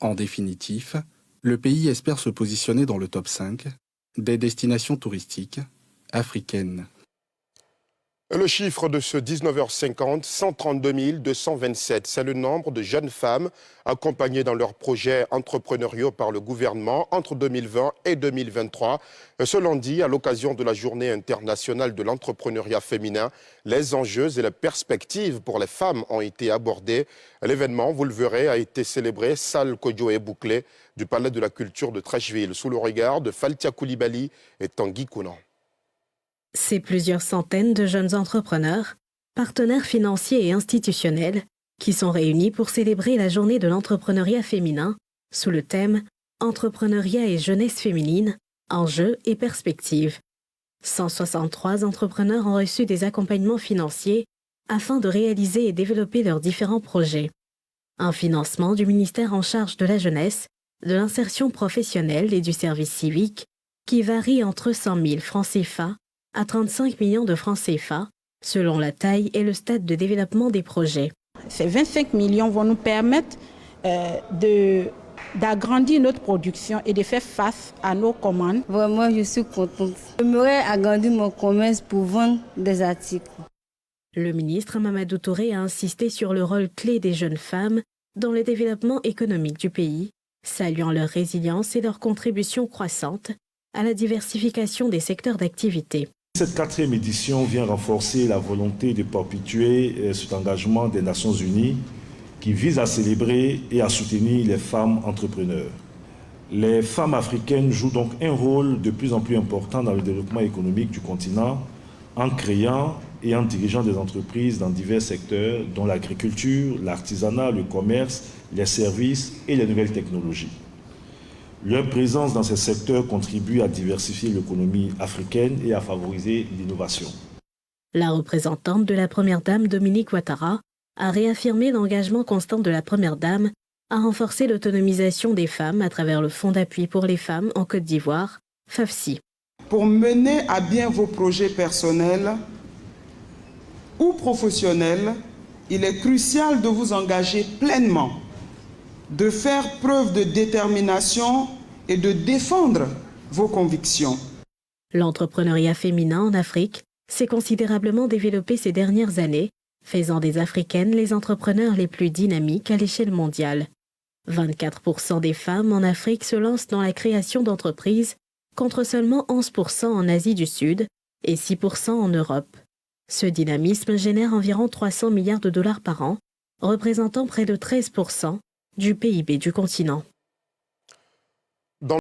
En définitif, le pays espère se positionner dans le top 5 des destinations touristiques africaines. Le chiffre de ce 19h50, 132 227, c'est le nombre de jeunes femmes accompagnées dans leurs projets entrepreneuriaux par le gouvernement entre 2020 et 2023. Ce lundi, à l'occasion de la Journée internationale de l'entrepreneuriat féminin, les enjeux et les perspectives pour les femmes ont été abordés. L'événement, vous le verrez, a été célébré salle Kodjoe Bouclé du Palais de la Culture de Trècheville, sous le regard de Faltia Koulibaly et Tanguy Kounan. C'est plusieurs centaines de jeunes entrepreneurs, partenaires financiers et institutionnels qui sont réunis pour célébrer la journée de l'entrepreneuriat féminin sous le thème « Entrepreneuriat et jeunesse féminine, enjeux et perspectives ». 163 entrepreneurs ont reçu des accompagnements financiers afin de réaliser et développer leurs différents projets. Un financement du ministère en charge de la jeunesse, de l'insertion professionnelle et du service civique qui varie entre 100 000 francs CFA à 35 millions de francs CFA, selon la taille et le stade de développement des projets. Ces 25 millions vont nous permettre d'agrandir notre production et de faire face à nos commandes. Vraiment, je suis contente. J'aimerais agrandir mon commerce pour vendre des articles. Le ministre Mamadou Touré a insisté sur le rôle clé des jeunes femmes dans le développement économique du pays, saluant leur résilience et leur contribution croissante à la diversification des secteurs d'activité. Cette 4e édition vient renforcer la volonté de perpétuer cet engagement des Nations Unies qui vise à célébrer et à soutenir les femmes entrepreneurs. Les femmes africaines jouent donc un rôle de plus en plus important dans le développement économique du continent en créant et en dirigeant des entreprises dans divers secteurs dont l'agriculture, l'artisanat, le commerce, les services et les nouvelles technologies. Leur présence dans ces secteurs contribue à diversifier l'économie africaine et à favoriser l'innovation. La représentante de la Première Dame, Dominique Ouattara, a réaffirmé l'engagement constant de la Première Dame à renforcer l'autonomisation des femmes à travers le Fonds d'appui pour les femmes en Côte d'Ivoire, FAFSI. Pour mener à bien vos projets personnels ou professionnels, il est crucial de vous engager pleinement, de faire preuve de détermination et de défendre vos convictions. L'entrepreneuriat féminin en Afrique s'est considérablement développé ces dernières années, faisant des Africaines les entrepreneurs les plus dynamiques à l'échelle mondiale. 24% des femmes en Afrique se lancent dans la création d'entreprises, contre seulement 11% en Asie du Sud et 6% en Europe. Ce dynamisme génère environ 300 milliards de dollars par an, représentant près de 13% du PIB du continent.